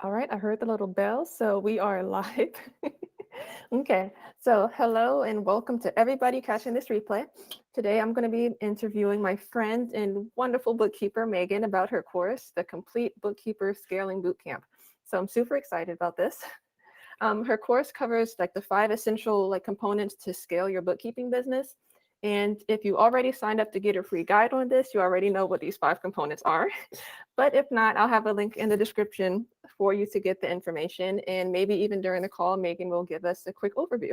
All right, I heard the little bell, so we are live. Okay, so hello and welcome to everybody catching this replay. Today I'm going to be interviewing my friend and wonderful bookkeeper, Megan, about her course, the Complete Bookkeeper Scaling Bootcamp. So I'm super excited about this. Her course covers like the 5 essential components to scale your bookkeeping business. And if you already signed up to get a free guide on this, you already know what these 5 components are. But if not, I'll have a link in the description for you to get the information. And maybe even during the call, Megan will give us a quick overview.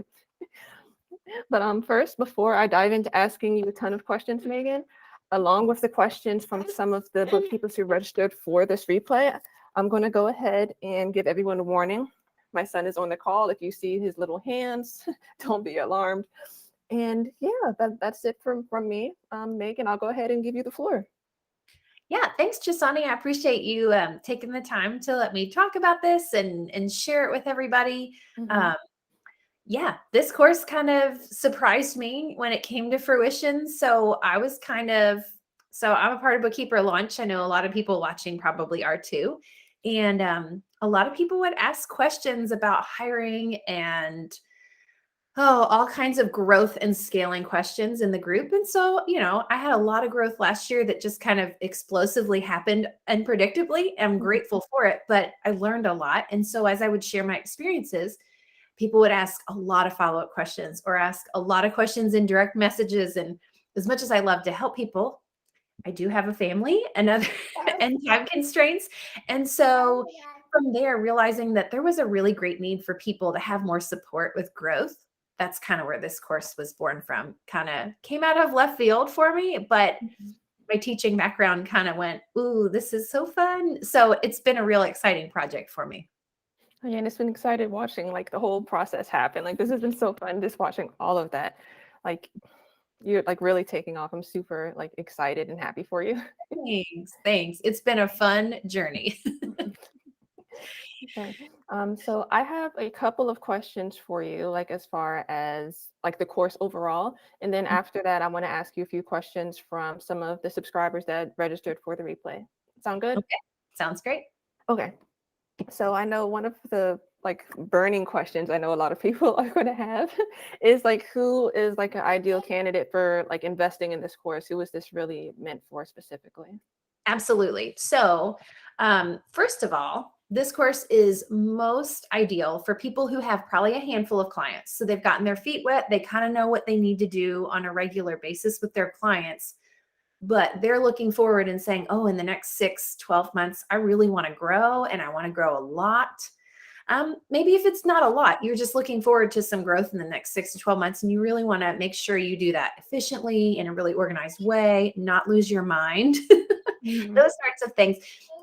But first, before I dive into asking you a ton of questions, Megan, along with the questions from some of the bookkeepers who registered for this replay, I'm going to go ahead and give everyone a warning. My son is on the call. If you see his little hands, don't be alarmed. And yeah, that's it from me. Megan, I'll go ahead and give you the floor. Yeah, thanks, Chisani. I appreciate you taking the time to let me talk about this and share it with everybody. Mhm. Yeah, this course kind of surprised me when it came to fruition. So I'm a part of Bookkeeper Launch. I know a lot of people watching probably are too. And a lot of people would ask questions about hiring and all kinds of growth and scaling questions in the group. And so, I had a lot of growth last year that just kind of explosively happened unpredictably. I'm Mhm. grateful for it, but I learned a lot. And so, as I would share my experiences, people would ask a lot of follow-up questions or ask a lot of questions in direct messages. And as much as I love to help people, I do have a family and other and time constraints. And so from there, realizing that there was a really great need for people to have more support with growth. That's kind of where this course was born from. Kind of came out of left field for me, but my teaching background kind of went, ooh, this is so fun. So it's been a real exciting project for me. Yeah, and it's been excited watching the whole process happen. Like this has been so fun just watching all of that. Like you're really taking off. I'm super excited and happy for you. Thanks. Thanks. It's been a fun journey. Okay. So I have a couple of questions for you, as far as the course overall. And then after that, I want to ask you a few questions from some of the subscribers that registered for the replay. Sound good? Okay. Sounds great. Okay. So I know one of the burning questions I know a lot of people are going to have is who is an ideal candidate for investing in this course? Who is this really meant for specifically? Absolutely. So, first of all, this course is most ideal for people who have probably a handful of clients. So they've gotten their feet wet. They kind of know what they need to do on a regular basis with their clients, but they're looking forward and saying, oh, in the next 6, 12 months, I really want to grow and I want to grow a lot. Maybe if it's not a lot, you're just looking forward to some growth in the next 6 to 12 months, and you really want to make sure you do that efficiently in a really organized way, not lose your mind. Mhm. Those sorts of things.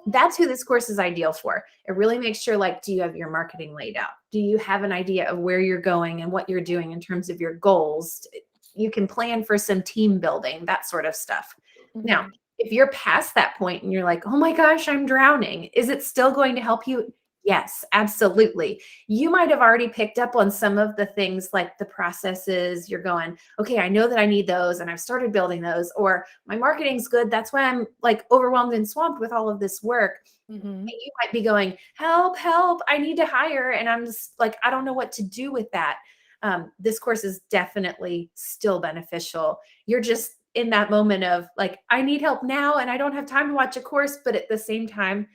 That's who this course is ideal for. It really makes sure, do you have your marketing laid out? Do you have an idea of where you're going and what you're doing in terms of your goals? You can plan for some team building, that sort of stuff. Now, Mhm. if you're past that point and you're like, oh my gosh, I'm drowning, is it still going to help you? Yes, absolutely. You might have already picked up on some of the things like the processes. You're going, okay, I know that I need those and I've started building those, or my marketing's good. That's why I'm overwhelmed and swamped with all of this work. Mhm. And you might be going, help, help, I need to hire. And I'm just I don't know what to do with that. This course is definitely still beneficial. You're just in that moment of I need help now and I don't have time to watch a course, but at the same time,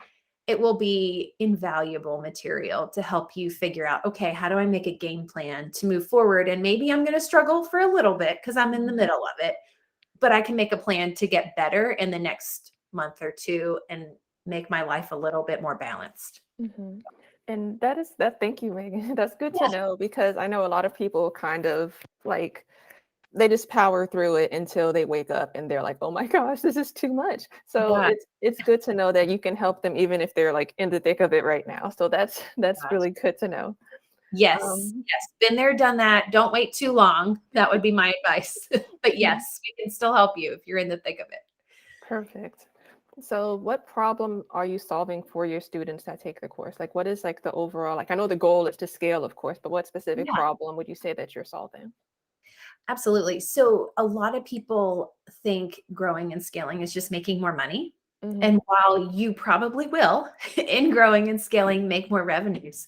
it will be invaluable material to help you figure out, okay, how do I make a game plan to move forward? And maybe I'm going to struggle for a little bit because I'm in the Mhm. middle of it, but I can make a plan to get better in the next month or two and make my life a little bit more balanced. Mhm. And that thank you, Megan. That's good to Yeah. know because I know a lot of people kind of they just power through it until they wake up and they're like, "Oh my gosh, this is too much." So Yeah. it's good to know that you can help them even if they're in the thick of it right now. So that's Gosh. really good to know. Yes. Um, Yes. Been there, done that. Don't wait too long. That would be my advice. But mhm. yes, we can still help you if you're in the thick of it. Perfect. So what problem are you solving for your students that take the course? What is the overall, I know the goal is to scale, of course, but what specific Yeah. problem would you say that you're solving? Absolutely. So a lot of people think growing and scaling is just making more money. And while you probably will, in growing and scaling, make more revenues,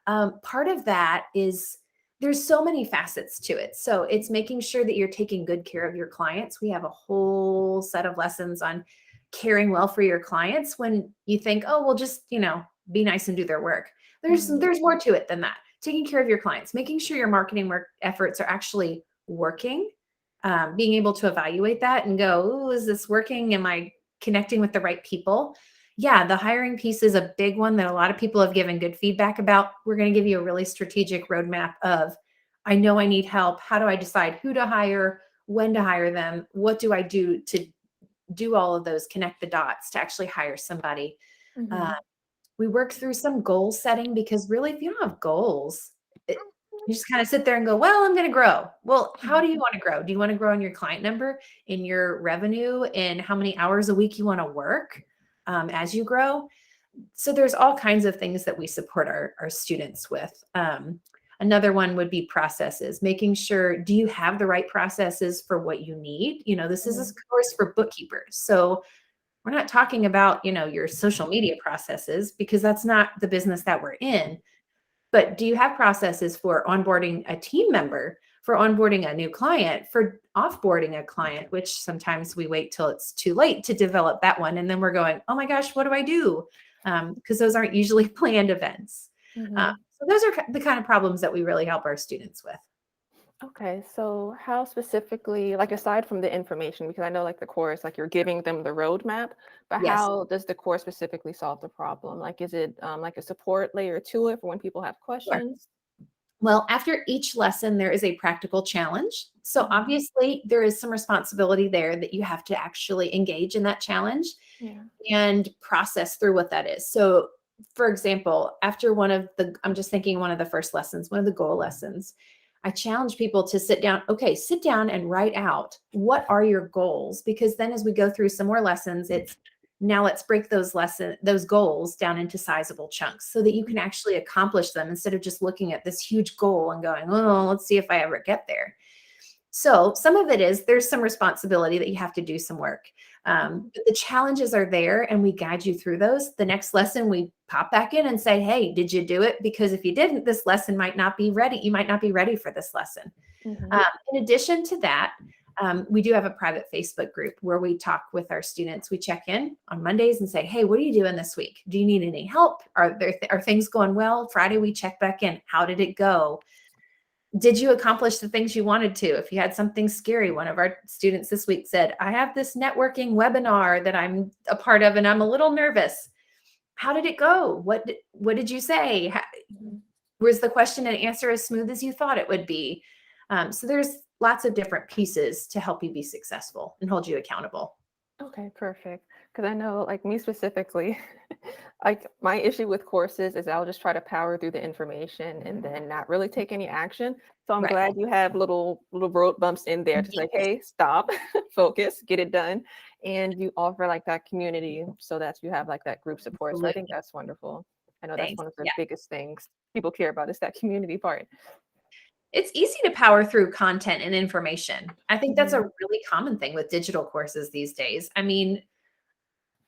part of that is there's so many facets to it. So it's making sure that you're taking good care of your clients. We have a whole set of lessons on caring well for your clients. When you think, oh, well, just, be nice and do their work. There's more to it than that. Taking care of your clients, making sure your marketing work efforts are actually working, being able to evaluate that and go, oh, is this working? Am I connecting with the right people? Yeah, the hiring piece is a big one that a lot of people have given good feedback about. We're going to give you a really strategic roadmap of, I know I need help. How do I decide who to hire, when to hire them? What do I do to do all of those, connect the dots to actually hire somebody? Uh, we work through some goal setting, because really, if you don't have goals, you just kind of sit there and go, well, I'm going to grow. Well, how do you want to grow? Do you want to grow in your client number, in your revenue, in how many hours a week you want to work as you grow? So there's all kinds of things that we support our students with. Another one would be processes, making sure, do you have the right processes for what you need? This is a course for bookkeepers. So we're not talking about, your social media processes, because that's not the business that we're in. But do you have processes for onboarding a team member, for onboarding a new client, for offboarding a client, which sometimes we wait till it's too late to develop that one. And then we're going, oh my gosh, what do I do? Because those aren't usually planned events. So those are the kind of problems that we really help our students with. Okay, so how specifically, like aside from the information, because I know like the course, like you're giving them the roadmap, but Yes. how does the course specifically solve the problem? Like, is it like a support layer to it for when people have Sure. questions? Well, after each lesson, there is a practical challenge. So obviously, there is some responsibility there that you have to actually engage in that challenge Yeah. and process through what that is. So, for example, after I'm just thinking one of the first lessons, one of the goal lessons, I challenge people to sit down. Okay, sit down and write out, what are your goals? Because then as we go through some more lessons, it's now let's break those goals down into sizable chunks so that you can actually accomplish them, instead of just looking at this huge goal and going, oh, let's see if I ever get there. So some of it is there's some responsibility that you have to do some work. But the challenges are there, and we guide you through those. The next lesson, we pop back in and say, hey, did you do it? Because if you didn't, this lesson might not be ready. You might not be ready for this lesson. In addition to that, we do have a private Facebook group where we talk with our students. We check in on Mondays and say, hey, what are you doing this week? Do you need any help? Are things going well? Friday, we check back in. How did it go? Did you accomplish the things you wanted to? If you had something scary, one of our students this week said, I have this networking webinar that I'm a part of and I'm a little nervous. How did it go? What did you say? Was the question and answer as smooth as you thought it would be? So there's lots of different pieces to help you be successful and hold you accountable. Okay, perfect. Because I know, like me specifically, like my issue with courses is I'll just try to power through the information and then not really take any action. So I'm Right. glad you have little road bumps in there to say, hey, stop, focus, get it done. And you offer like that community so that you have like that group support. So I think Absolutely. that's wonderful. I know that's Thanks. one of the Yeah. biggest things people care about is that community part. It's easy to power through content and information. I think that's a Mhm. really common thing with digital courses these days. I mean,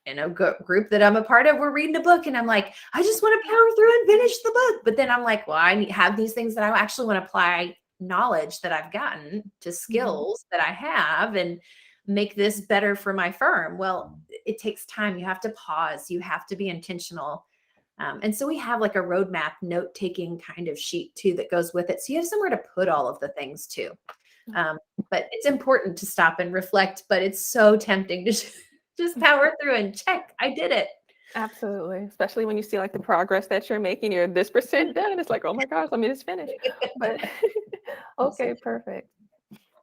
in a group that I'm a part of, we're reading a book and I'm like, I just want to power through and finish the book. But then I'm like, well, have these things that I actually want to apply knowledge that I've gotten to skills that I have and make this better for my firm. Well, it takes time. You have to pause. You have to be intentional. And so we have like a roadmap note taking kind of sheet too that goes with it. So you have somewhere to put all of the things too. Um, but it's important to stop and reflect, but it's so tempting to just power through and check, I did it. Absolutely. Especially when you see like the progress that you're making, you're this percent done. It's like, oh my gosh, let me just finish. But okay, perfect.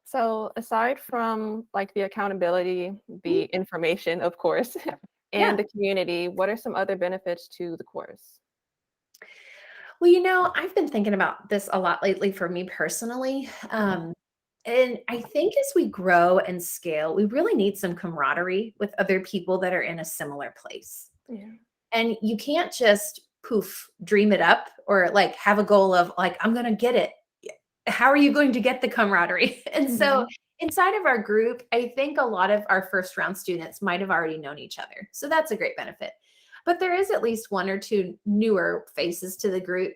So aside from like the accountability, the information, of course, and Yeah. the community, what are some other benefits to the course? Well, I've been thinking about this a lot lately for me personally. And I think as we grow and scale, we really need some camaraderie with other people that are in a similar place. Yeah. And you can't just poof, dream it up or like have a goal of like, I'm going to get it. How are you going to get the camaraderie? And so Mhm. inside of our group, I think a lot of our first round students might have already known each other. So that's a great benefit. But there is at least one or two newer faces to the group.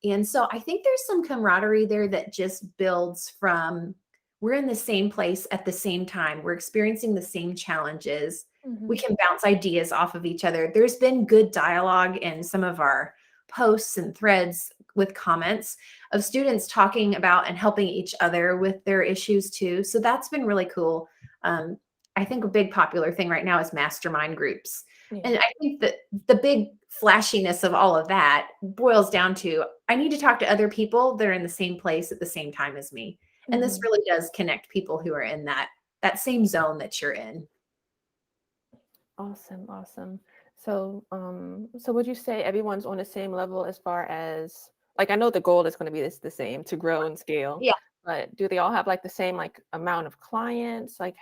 And so I think there's some camaraderie there that just builds from we're in the same place at the same time. We're experiencing the same challenges. We Mhm. can bounce ideas off of each other. There's been good dialogue in some of our posts and threads with comments of students talking about and helping each other with their issues too. So that's been really cool. Um, I think a big popular thing right now is mastermind groups. Yeah. And I think that the big flashiness of all of that boils down to I need to talk to other people that are in the same place at the same time as me. And this Mhm. really does connect people who are in that same zone that you're in. Awesome, awesome. So, so would you say everyone's on the same level as far as like I know the goal is going to be the same to grow and scale, Yeah. but do they all have like the same like amount of clients? Like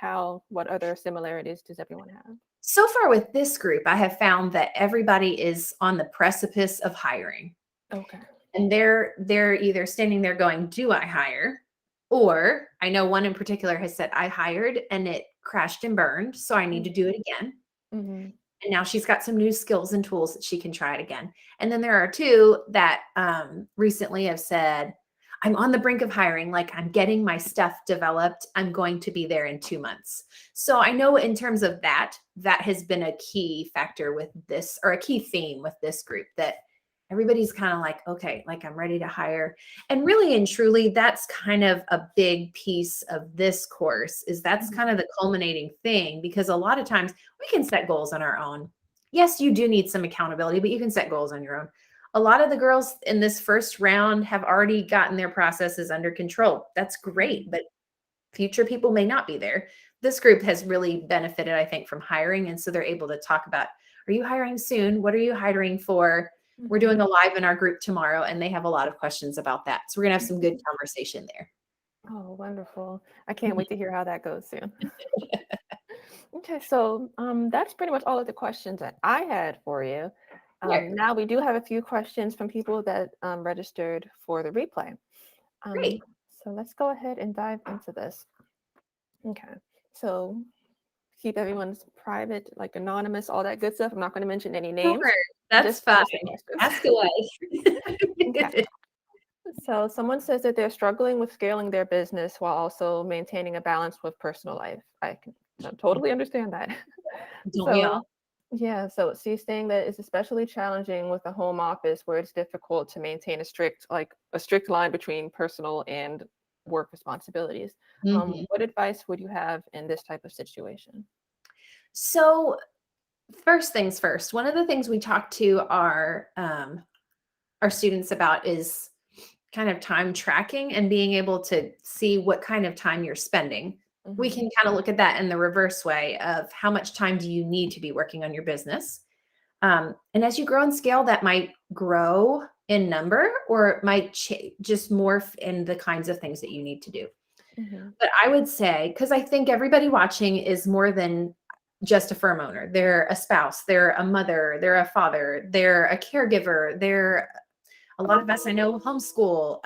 what other similarities does everyone have? So far with this group, I have found that everybody is on the precipice of hiring. Okay. And they're either standing there going, "Do I hire?" Or I know one in particular has said, "I hired and it crashed and burned, so I need to do it again." Mm-hmm. And now she's got some new skills and tools that she can try it again. And then there are two that recently have said, I'm on the brink of hiring, like I'm getting my stuff developed. I'm going to be there in 2 months. So I know in terms of that, that has been a key factor with this, or a key theme with this group, that everybody's kind of like, okay, like I'm ready to hire. And really and truly, that's kind of a big piece of this course, is that's kind of the culminating thing, because a lot of times we can set goals on our own. Yes, you do need some accountability, but you can set goals on your own. A lot of the girls in this first round have already gotten their processes under control. That's great, but future people may not be there. This group has really benefited, I think, from hiring. And so they're able to talk about, are you hiring soon? What are you hiring for? We're Mm-hmm. doing a live in our group tomorrow, and they have a lot of questions about that. So we're going to have some good conversation there. Oh, wonderful. I can't Mhm. wait to hear how that goes soon. Okay, so that's pretty much all of the questions that I had for you. Yeah, Now we do have a few questions from people that registered for the replay. Um, great. so let's go ahead and dive into this. Okay, so keep everyone's private, like anonymous, all that good stuff. I'm not going to mention any Sure, names, that's just fine. the questions. Ask away. Okay, so someone says that they're struggling with scaling their business while also maintaining a balance with personal life. I can totally understand that. Don't we So all? yeah, so she's saying that it's especially challenging with a home office where it's difficult to maintain a strict line between personal and work responsibilities. Mhm. What advice would you have in this type of situation? So first things first, one of the things we talk to our students about is kind of time tracking and being able to see what kind of time you're spending. We Hmm. can kind of look at that in the reverse way of how much time do you need to be working on your business. And as you grow and scale, that might grow in number, or it might just morph in the kinds of things that you need to do. Hmm. But I would say, because I think everybody watching is more than just a firm owner. They're a spouse, they're a mother, they're a father, they're a caregiver, they're a lot of us I know homeschool.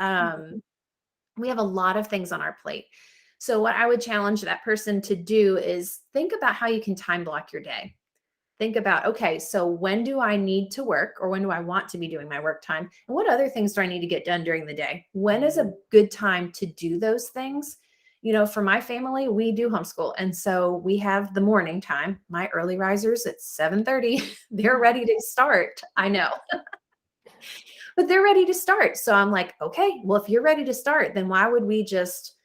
We have a lot of things on our plate. So, what I would challenge that person to do is think about how you can time block your day. Think about, okay, so when do I need to work, or when do I want to be doing my work time? And what other things do I need to get done during the day? When is a good time to do those things? For my family, we do homeschool. And so we have the morning time. My early risers at 7:30, they're ready to start. I know, but they're ready to start. So I'm like, okay, well, if you're ready to start, then why would we just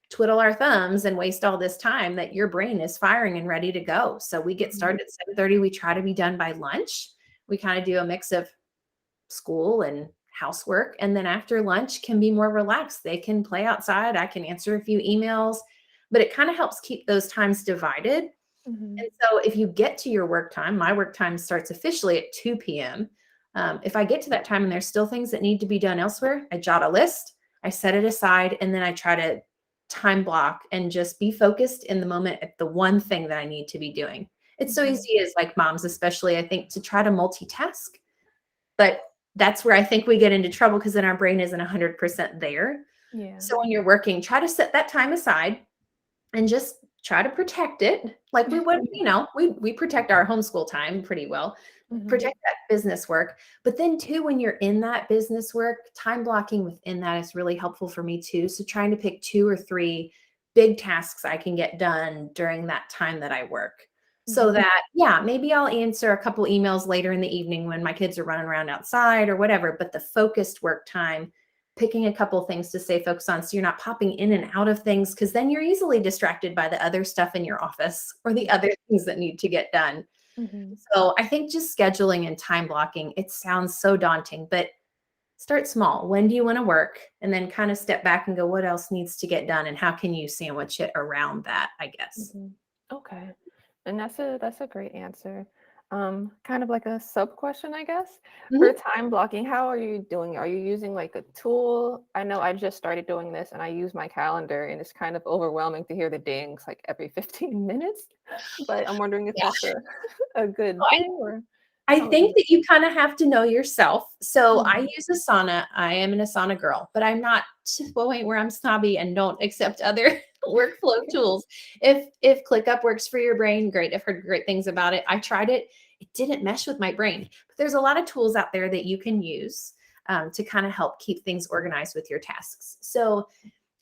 twiddle our thumbs and waste all this time that your brain is firing and ready to go? So we get Hmm. started at 7:30. We try to be done by lunch. We kind of do a mix of school and housework. And then after lunch can be more relaxed. They can play outside. I can answer a few emails, but it kind of helps keep those times divided. Hmm. And so if you get to your work time, my work time starts officially at 2 p.m. If I get to that time and there's still things that need to be done elsewhere, I jot a list, I set it aside, and then I try to time block and just be focused in the moment at the one thing that I need to be doing. It's so Hmm. easy as like moms, especially, I think, to try to multitask. But that's where I think we get into trouble, because then our brain isn't 100% there. Yeah. So when you're working, try to set that time aside. and just try to protect it like we would, we protect our homeschool time pretty well, Mhm. protect that business work. But then too, when you're in that business work, time blocking within that is really helpful for me too. So trying to pick 2 or 3 big tasks I can get done during that time that I work. So Mhm. that, yeah, maybe I'll answer a couple emails later in the evening when my kids are running around outside or whatever, but the focused work time, picking a couple things to stay focused on so you're not popping in and out of things, because then you're easily distracted by the other stuff in your office or the Yeah. other things that need to get done. Mhm. So I think just scheduling and time blocking, it sounds so daunting, but start small. When do you want to work? And then kind of step back and go, what else needs to get done? And how can you sandwich it around that, I guess? Mhm. Okay. And that's a great answer. Kind of like a sub question, I guess. For Mhm. time blocking, how are you doing? Are you using like a tool? I know I just started doing this and I use my calendar and it's kind of overwhelming to hear the dings like every 15 minutes. But I'm wondering if Yeah. that's a, a good So thing or I how would you think that you kind of have to know yourself. So I Mhm. use Asana. I am an Asana girl, but I'm not to the point where I'm snobby and don't accept other workflow tools. If ClickUp works for your brain, great. I've heard great things about it. I tried it. It didn't mesh with my brain. But there's a lot of tools out there that you can use to kind of help keep things organized with your tasks. So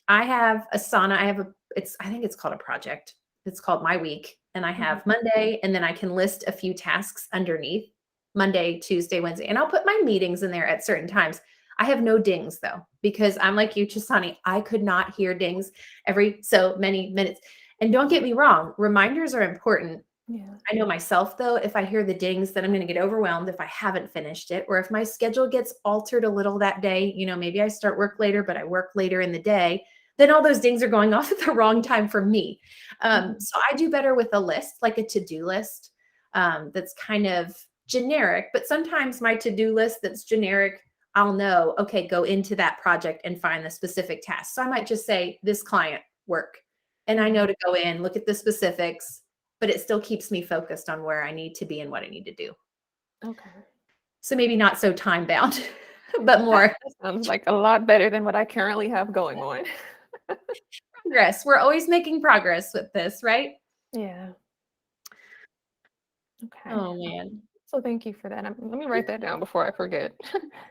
I have Asana. I think it's called a project. It's called My Week. And I Mhm. have Monday, and then I can list a few tasks underneath Monday, Tuesday, Wednesday. And I'll put my meetings in there at certain times. I have no dings though, because I'm like you, Chisani. I could not hear dings every so many minutes. And don't get me wrong, reminders are important. Yeah. I know myself though, if I hear the dings, then I'm going to get overwhelmed if I haven't finished it, or if my schedule gets altered a little that day, maybe I start work later, but I work later in the day, then all those dings are going off at the wrong time for me. Mhm. So I do better with a list, like a to-do list that's kind of generic, but sometimes my to-do list that's generic, I'll know, okay, go into that project and find the specific task. So I might just say this client work, and I know Mhm. to go in, look at the specifics, but it still keeps me focused on where I need to be and what I need to do. Okay. So maybe not so time bound, Yeah, but that more that sounds like a lot better than what I currently have going on. progress. We're always making progress with this, right? Yeah. Okay. Oh man. So thank you for that. Let me write that down before I forget.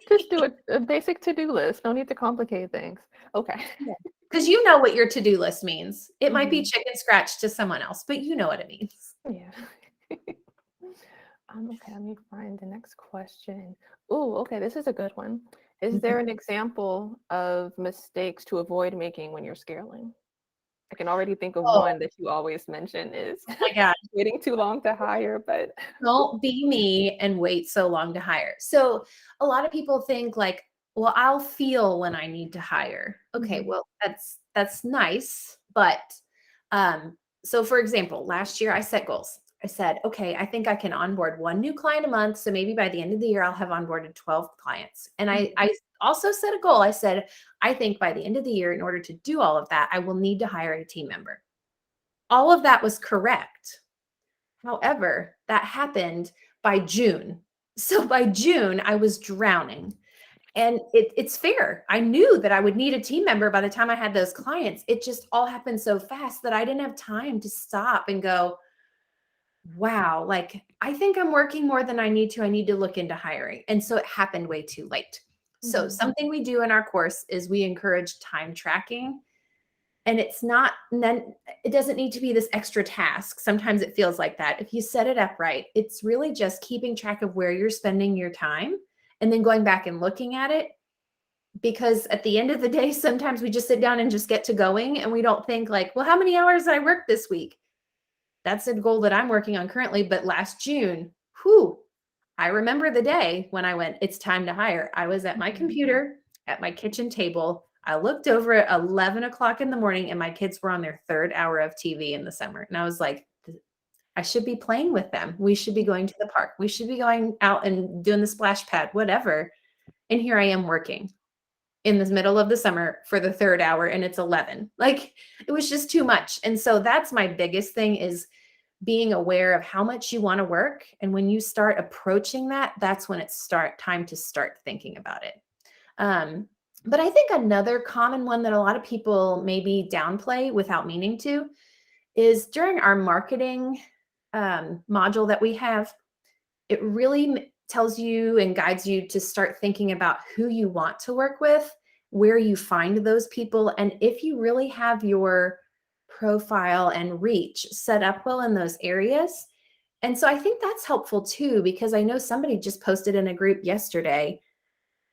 Just do a basic to-do list. No need to complicate things. Okay. Because you know what your to-do list means. It might be Mhm. chicken scratch to someone else, but you know what it means. Yeah. Okay, let me find the next question. Oh, okay, this is a good one. Is Mhm. there an example of mistakes to avoid making when you're scaling? I can already think of Oh one that you always mention is my God. waiting too long to hire, but Don't be me and wait so long to hire. So a lot of people think like, well, I'll feel when I need to hire. Okay, Mhm. well, that's nice, but so for example, last year I set goals. I said, okay, I think I can onboard one new client a month. So maybe by the end of the year, I'll have onboarded 12 clients. And Mhm. I also set a goal. I said, I think by the end of the year, in order to do all of that, I will need to hire a team member. All of that was correct. However, that happened by June. So by June, I was drowning. And it's fair. I knew that I would need a team member by the time I had those clients. It just all happened so fast that I didn't have time to stop and go, wow, like I think I'm working more than I need to. I need to look into hiring. And so it happened way too late. So Mhm. something we do in our course is we encourage time tracking, and it's not, and then it doesn't need to be this extra task. Sometimes it feels like that. If you set it up right, it's really just keeping track of where you're spending your time and then going back and looking at it. Because at the end of the day, sometimes we just sit down and just get to going and we don't think like, well, how many hours did I work this week? That's a goal that I'm working on currently. But last June, whew, I remember the day when I went, it's time to hire. I was at my Mhm. computer at my kitchen table. I looked over at 11 o'clock in the morning and my kids were on their third hour of TV in the summer. And I was like, I should be playing with them. We should be going to the park. We should be going out and doing the splash pad, whatever. And here I am working in the middle of the summer for the third hour and it's 11. Like it was just too much. And so that's my biggest thing is being aware of how much you want to work. And when you start approaching that, that's when it's time to start thinking about it. But I think another common one that a lot of people maybe downplay without meaning to is during our marketing module that we have, it really tells you and guides you to start thinking about who you want to work with, where you find those people, and if you really have your profile and reach set up well in those areas. And so I think that's helpful too, because I know somebody just posted in a group yesterday,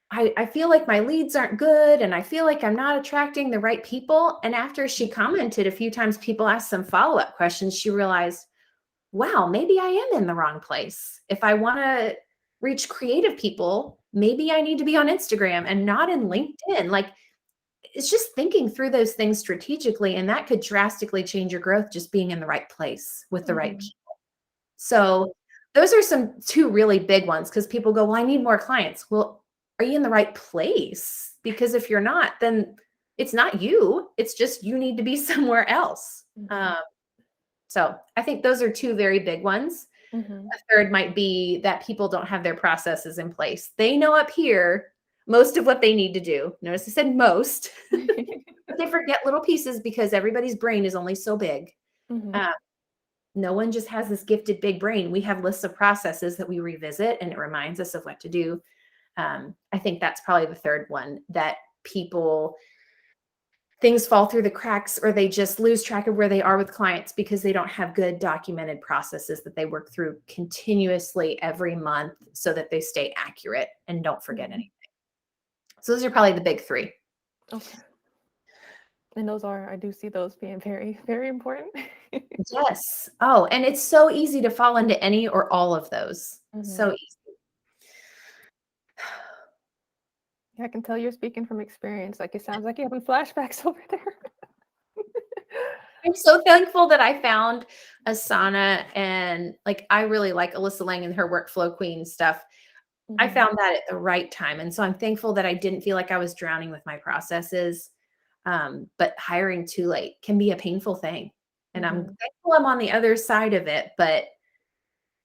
I feel like my leads aren't good and I feel like I'm not attracting the right people. And after she commented a few times, people asked some follow-up questions, she realized, wow, maybe I am in the wrong place. If I want to reach creative people, maybe I need to be on Instagram and not in LinkedIn. Like, it's just thinking through those things strategically, and that could drastically change your growth, just being in the right place with the right Mhm. people. So those are two really big ones, because people go, well, I need more clients. Well, are you in the right place? Because if you're not, then it's not you. It's just you need to be somewhere else. Mhm. So I think those are two very big ones. Mhm. A third might be that people don't have their processes in place. They know up here most of what they need to do. Notice I said most, but they forget little pieces because everybody's brain is only so big. Mhm. Uh, no one just has this gifted big brain. We have lists of processes that we revisit and it reminds us of what to do. I think that's probably the third one, that people, things fall through the cracks or they just lose track of where they are with clients because they don't have good documented processes that they work through continuously every month so that they stay accurate and don't forget Mhm. anything. So those are probably the big three. Okay. And those are, I do see those being very, very important. Yes. Oh, and it's so easy to fall into any or all of those. So Mhm. easy. Yeah, I can tell you're speaking from experience. Like it sounds like you're having flashbacks over there. I'm so thankful that I found Asana, and like I really like Alyssa Lang and her workflow queen stuff. I Mhm. found that at the right time. And so I'm thankful that I didn't feel like I was drowning with my processes. But hiring too late can be a painful thing. And I'm Mhm. thankful I'm on the other side of it, but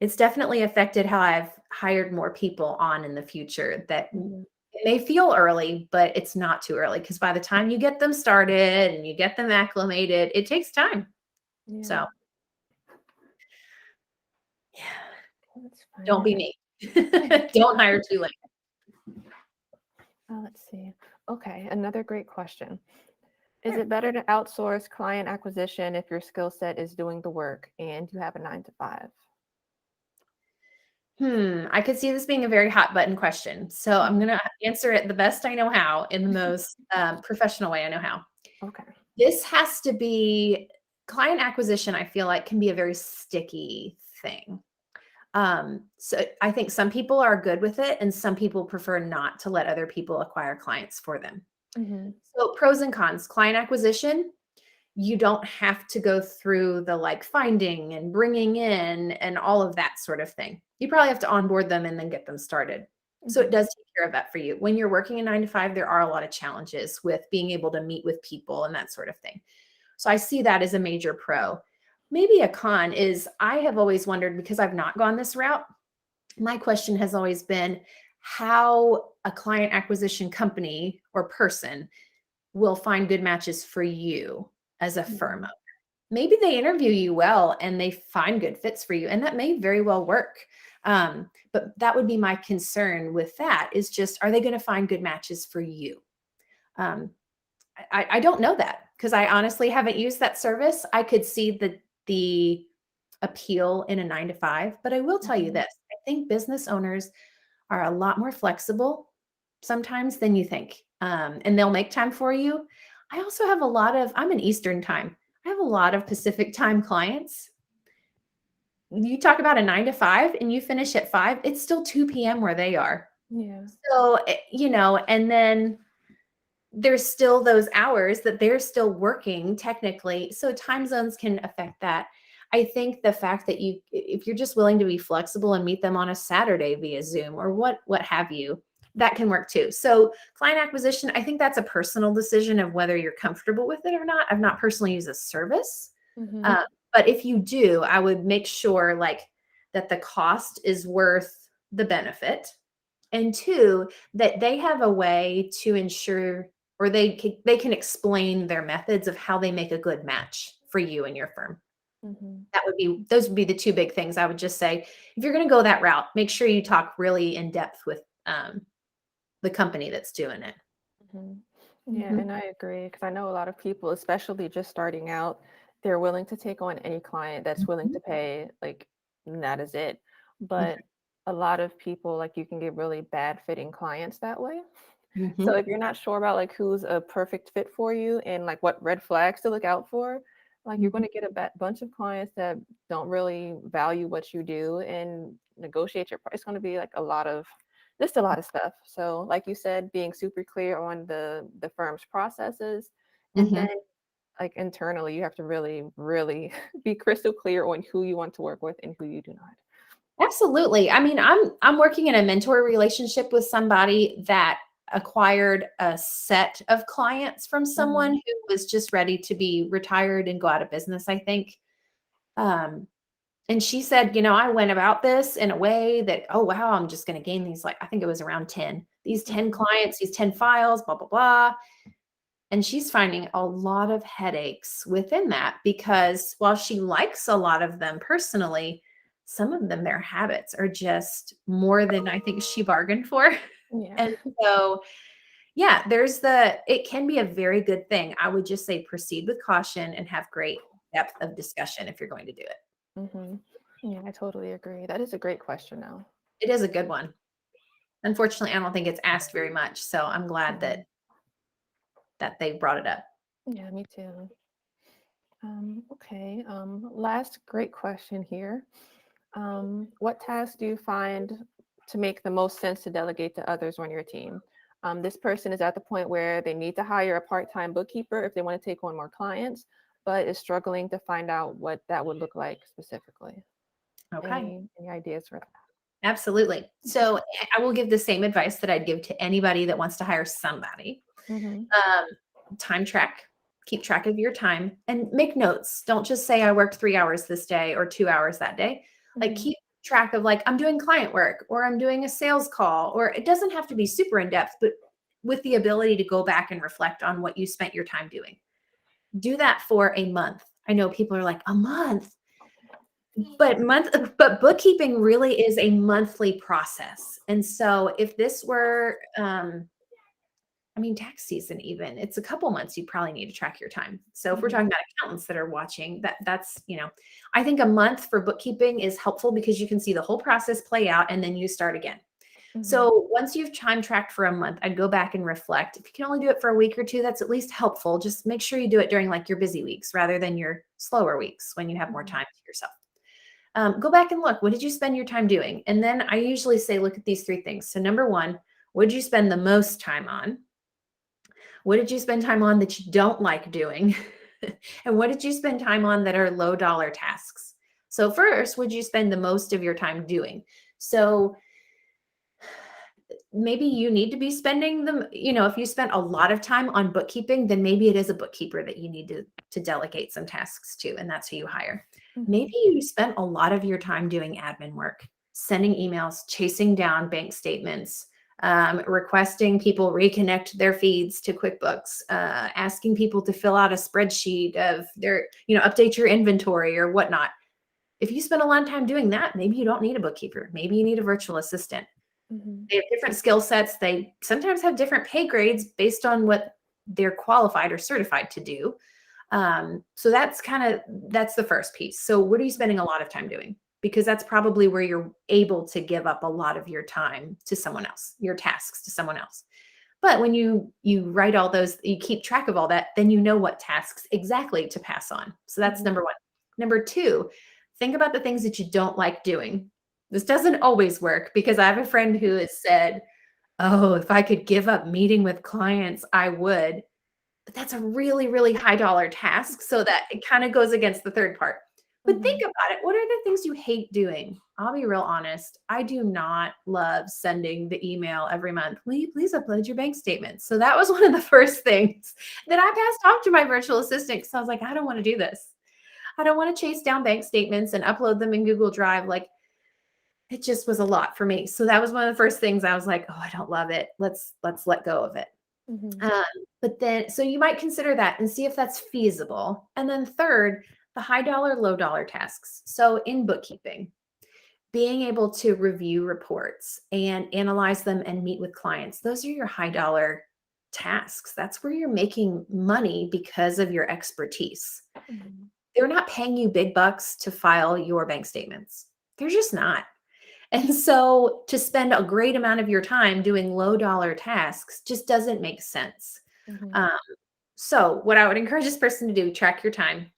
it's definitely affected how I've hired more people on in the future. That Mhm. it may feel early, but it's not too early, because by the time you get them started and you get them acclimated, it takes time. Yeah, So yeah, that's fine. don't be Okay. me. Don't hire too late. Let's see. Okay, another great question. Is it better to outsource client acquisition if your skill set is doing the work and you have a 9 to 5? I could see this being a very hot button question. So I'm Mhm. going to answer it the best I know how, in the most professional way I know how. Okay. This has to be client acquisition, I feel like can be a very sticky thing. So I think some people are good with it and some people prefer not to let other people acquire clients for them. Mhm. So pros and cons. Client acquisition, you don't have to go through the like finding and bringing in and all of that sort of thing. You probably have to onboard them and then get them started. So it Mhm. does take care of that for you. When you're working a 9 to 5, there are a lot of challenges with being able to meet with people and that sort of thing. So I see that as a major pro. Maybe a con is, I have always wondered, because I've not gone this route, my question has always been how a client acquisition company or person will find good matches for you as a firm. Mhm. Maybe they interview you well and they find good fits for you, and that may very well work. But that would be my concern with that, is just, are they going to find good matches for you? Um, I don't know that, because I honestly haven't used that service. I could see the appeal in a 9 to 5, but I will tell you Mhm. this: I think business owners are a lot more flexible sometimes than you think, and they'll make time for you. I also have a lot of, I'm in Eastern time. I have a lot of Pacific time clients. You talk about a 9 to 5 and you finish at 5, it's still 2 p.m. where they are. Yeah. So, and then there's still those hours that they're still working technically. So time zones can affect that. I think the fact that if you're just willing to be flexible and meet them on a Saturday via Zoom or what have you, that can work too. So client acquisition, I think that's a personal decision of whether you're comfortable with it or not. I've not personally used a service. Mhm. Uh, but if you do, I would make sure like that the cost is worth the benefit. And two, that they have a way to ensure, or they can explain their methods of how they make a good match for you and your firm. Mhm. Those would be the two big things I would just say. If you're going to go that route, make sure you talk really in depth with the company that's doing it. Mhm. Yeah, Mhm, and I agree because I know a lot of people, especially just starting out, they're willing to take on any client that's willing mhm, to pay, like, and that is it. mhm, But a lot of people, like, you can get really bad fitting clients that way. So mhm, if you're not sure about like who's a perfect fit for you and like what red flags to look out for, like you're going mhm, to get a bunch of clients that don't really value what you do and negotiate your price. It's going to be like a lot of just a lot of stuff. So like you said, being super clear on the firm's processes, and then mhm. like internally, you have to really be crystal clear on who you want to work with and who you do not. Absolutely. I mean, I'm working in a mentor relationship with somebody that acquired a set of clients from someone Mhm. who was just ready to be retired and go out of business, I think. Um, and she said, I went about this in a way that, oh wow, I'm just going to gain these, like, I think it was around 10, these 10 Mhm. clients, these 10 files, blah, blah, blah. And she's finding a lot of headaches within that because while she likes a lot of them personally, some of them, their habits are just more than I think she bargained for. Yeah. And so, yeah, it can be a very good thing. I would just say proceed with caution and have great depth of discussion if you're going to do it. Hmm. Yeah, I totally agree. That is a great question now. It is a good one. Unfortunately, I don't think it's asked very much. So I'm glad Mhm. that they brought it up. Yeah, me too. Okay. Last great question here. What tasks do you find to make the most sense to delegate to others on your team? This person is at the point where they need to hire a part-time bookkeeper if they want to take on more clients, but is struggling to find out what that would look like specifically. Okay. Any ideas for that? Absolutely. So I will give the same advice that I'd give to anybody that wants to hire somebody. Mm-hmm. Um, Time track, keep track of your time and make notes. Don't just say I worked 3 hours this day or 2 hours that day. Like Mm-hmm. keep track of, like, I'm doing client work or I'm doing a sales call, or it doesn't have to be super in depth, but with the ability to go back and reflect on what you spent your time doing. Do that for a month. I know people are like, a month, but bookkeeping really is a monthly process. And so if this were I mean, tax season, even, it's a couple months you probably need to track your time. So if we're Mm-hmm. talking about accountants that are watching, that's, I think a month for bookkeeping is helpful because you can see the whole process play out and then you start again. Mm-hmm. So once you've time tracked for a month, I'd go back and reflect. If you can only do it for a week or two, that's at least helpful. Just make sure you do it during like your busy weeks rather than your slower weeks when you have more Mm-hmm. time to yourself. Go back and look. What did you spend your time doing? And then I usually say, look at these three things. So number one, what did you spend the most time on? What did you spend time on that you don't like doing? And what did you spend time on that are low dollar tasks? So first, would you spend the most of your time doing? So maybe you need to be spending them, if you spent a lot of time on bookkeeping, then maybe it is a bookkeeper that you need to delegate some tasks to, and that's who you hire. Mm-hmm. Maybe you spent a lot of your time doing admin work, sending emails, chasing down bank statements, requesting people reconnect their feeds to QuickBooks, asking people to fill out a spreadsheet of their, update your inventory or whatnot. If you spend a lot of time doing that, maybe you don't need a bookkeeper. Maybe you need a virtual assistant. Mm-hmm. They have different skill sets. They sometimes have different pay grades based on what they're qualified or certified to do. So that's the first piece. So what are you spending a lot of time doing? Because that's probably where you're able to give up a lot of your time to someone else, your tasks to someone else. But when you write all those, you keep track of all that, then you know what tasks exactly to pass on. So that's Mm-hmm. number one. Number two, think about the things that you don't like doing. This doesn't always work because I have a friend who has said, oh, if I could give up meeting with clients, I would. But that's a really, really high dollar task. So that it kind of goes against the third part. But Mm-hmm. think about it. What are the things you hate doing? I'll be real honest. I do not love sending the email every month. Will you please upload your bank statements? So that was one of the first things that I passed off to my virtual assistant because I was like, I don't want to do this. I don't want to chase down bank statements and upload them in Google Drive. Like, it just was a lot for me. So that was one of the first things I was like, oh, I don't love it. Let's let go of it. Mhm. Um, but then, so you might consider that and see if that's feasible. And then third, the high dollar, low dollar tasks. So in bookkeeping, being able to review reports and analyze them and meet with clients, those are your high dollar tasks. That's where you're making money because of your expertise. Mhm. They're not paying you big bucks to file your bank statements. They're just not. And so to spend a great amount of your time doing low dollar tasks just doesn't make sense. Mhm. Um, so what I would encourage this person to do, track your time,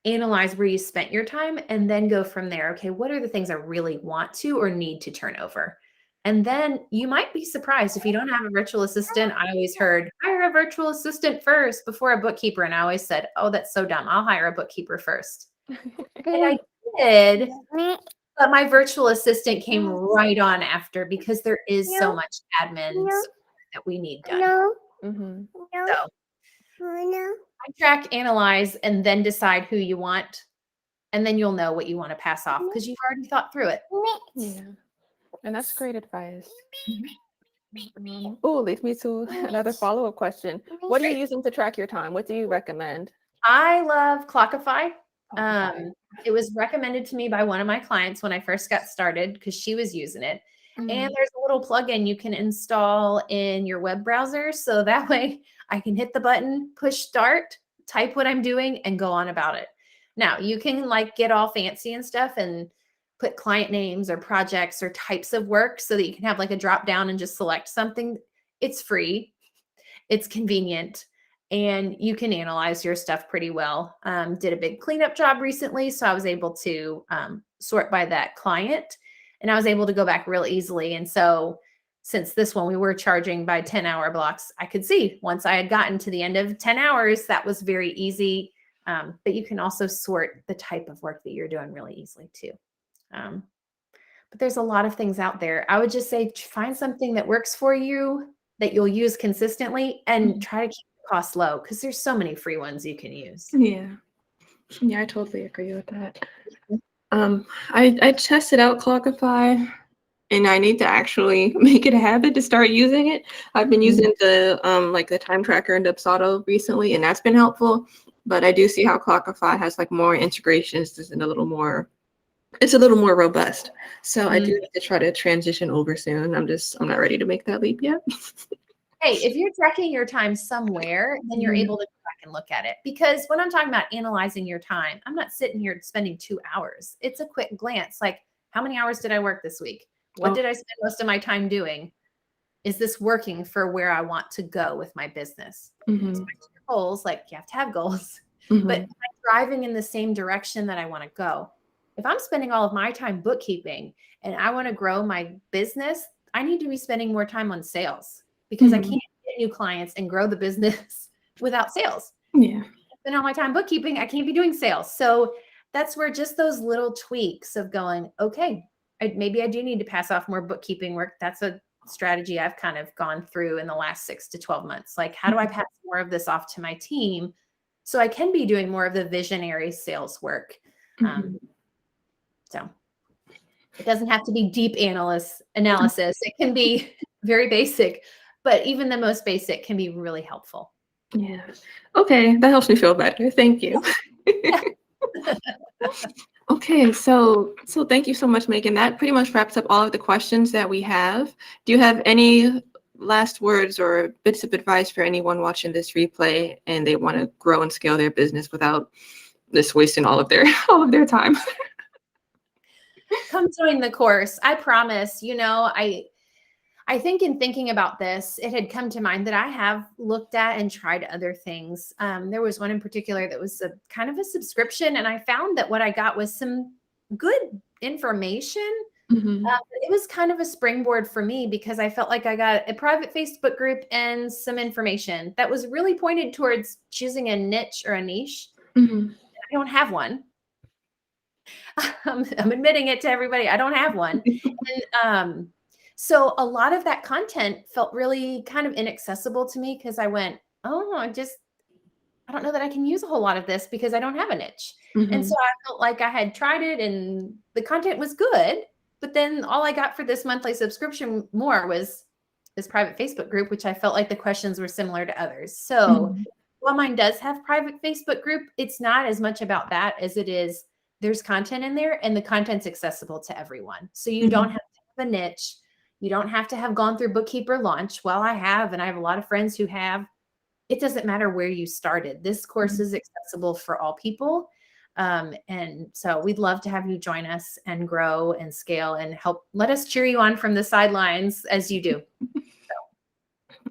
analyze where you spent your time, and then go from there. Okay, what are the things I really want to or need to turn over? And then you might be surprised if you don't have a virtual assistant. I always heard hire a virtual assistant first before a bookkeeper. And I always said, oh, that's so dumb. I'll hire a bookkeeper first. And I did, but my virtual assistant came right on after because there is so much admin support that we need done. Mhm. So I track, analyze, and then decide who you want. And then you'll know what you want to pass off because you've already thought through it. Yeah. And that's great advice. Mhm. Oh, leads me to another follow-up question. What are you Great. using to track your time? What do you recommend? I love Clockify. Shopify. It was recommended to me by one of my clients when I first got started because she was using it. And Mhm. there's a little plugin you can install in your web browser. So that way I can hit the button, push start, type what I'm doing, and go on about it. Now you can like get all fancy and stuff and put client names or projects or types of work so that you can have like a drop down and just select something. It's free. It's convenient, and you can analyze your stuff pretty well. Did a big cleanup job recently, so I was able to sort by that client, and I was able to go back real easily. And so, since this one we were charging by 10-hour blocks, I could see once I had gotten to the end of 10 hours, that was very easy. But you can also sort the type of work that you're doing really easily too. Um, but there's a lot of things out there. I would just say find something that works for you that you'll use consistently and Mhm. try to keep the cost low because there's so many free ones you can use. Yeah. Yeah, I totally agree with that. I tested out Clockify, and I need to actually make it a habit to start using it. I've been Mhm. using the like the time tracker and Dubsado recently, and that's been helpful. But I do see how Clockify has like more integrations, and it's a little more robust. So I do Mhm. need to try to transition over soon. I'm not ready to make that leap yet. Hey, if you're tracking your time somewhere, then you're Mhm. able to go back and look at it. Because when I'm talking about analyzing your time, I'm not sitting here spending 2 hours. It's a quick glance like, how many hours did I work this week? What Oh, did I spend most of my time doing? Is this working for where I want to go with my business? So mhm, back to your goals, like you have to have goals, but am mhm, I driving in the same direction that I want to go? If I'm spending all of my time bookkeeping and I want to grow my business, I need to be spending more time on sales because I mhm. can't get new clients and grow the business without sales. Yeah. Spend all my time bookkeeping, I can't be doing sales. So that's where just those little tweaks of going, okay, maybe I do need to pass off more bookkeeping work. That's a strategy I've kind of gone through in the last 6 to 12 months. Like, how do I Mhm, pass more of this off to my team so I can be doing more of the visionary sales work? Um, mhm. so it doesn't have to be deep analysis. It can be very basic, but even the most basic can be really helpful. Yeah. Okay, that helps me feel better. Thank you. Yeah. Okay, so thank you so much, Megan. That pretty much wraps up all of the questions that we have. Do you have any last words or bits of advice for anyone watching this replay and they want to grow and scale their business without just wasting all of their all of their time? Come join the course. I promise. I think in thinking about this, it had come to mind that I have looked at and tried other things. There was one in particular that was a kind of a subscription, and I found that what I got was some good information. Mhm, It was kind of a springboard for me because I felt like I got a private Facebook group and some information that was really pointed towards choosing a niche or a niche. mhm, I don't have one. I'm admitting it to everybody. I don't have one. And so a lot of that content felt really kind of inaccessible to me because I went, oh, I don't know that I can use a whole lot of this because I don't have a niche. And so mhm, I felt like I had tried it and the content was good, but then all I got for this monthly subscription more was this private Facebook group, which I felt like the questions were similar to others. So while mine does have private Facebook group, it's not as much about that as it is there's content in there and the content's accessible to everyone. So you don't have to have a niche. You don't have to have gone through Bookkeeper Launch. Well, I have, and I have a lot of friends who have. It doesn't matter where you started. This course is accessible for all people. And so we'd love to have you join us and grow and scale and help. Let us cheer you on from the sidelines as you do.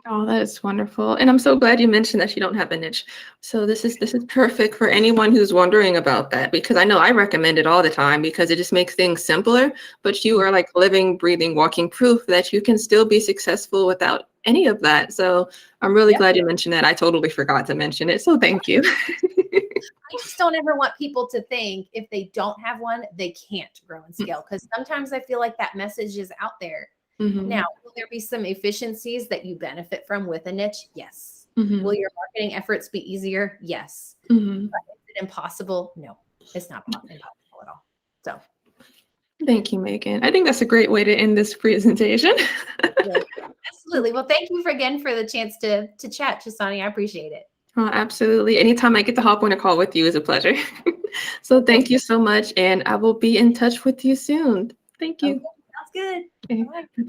Oh, that is wonderful. And I'm so glad you mentioned that you don't have a niche. So this is perfect for anyone who's wondering about that, because I know I recommend it all the time because it just makes things simpler, but you are like living, breathing, walking proof that you can still be successful without any of that. So I'm really glad you mentioned that. I totally forgot to mention it. So thank you. I just don't ever want people to think if they don't have one, they can't grow and scale. Because sometimes I feel like that message is out there. Now, will there be some efficiencies that you benefit from with a niche? Yes. Will your marketing efforts be easier? Yes. But is it impossible? No, it's not impossible at all. So thank you, Megan. I think that's a great way to end this presentation. Absolutely. Well, thank you again for the chance to chat, Chisani. I appreciate it. Oh, absolutely. Anytime I get to hop on a call with you is a pleasure. So thank you so much, and I will be in touch with you soon. Thank you. Okay, sounds good. Okay. Bye.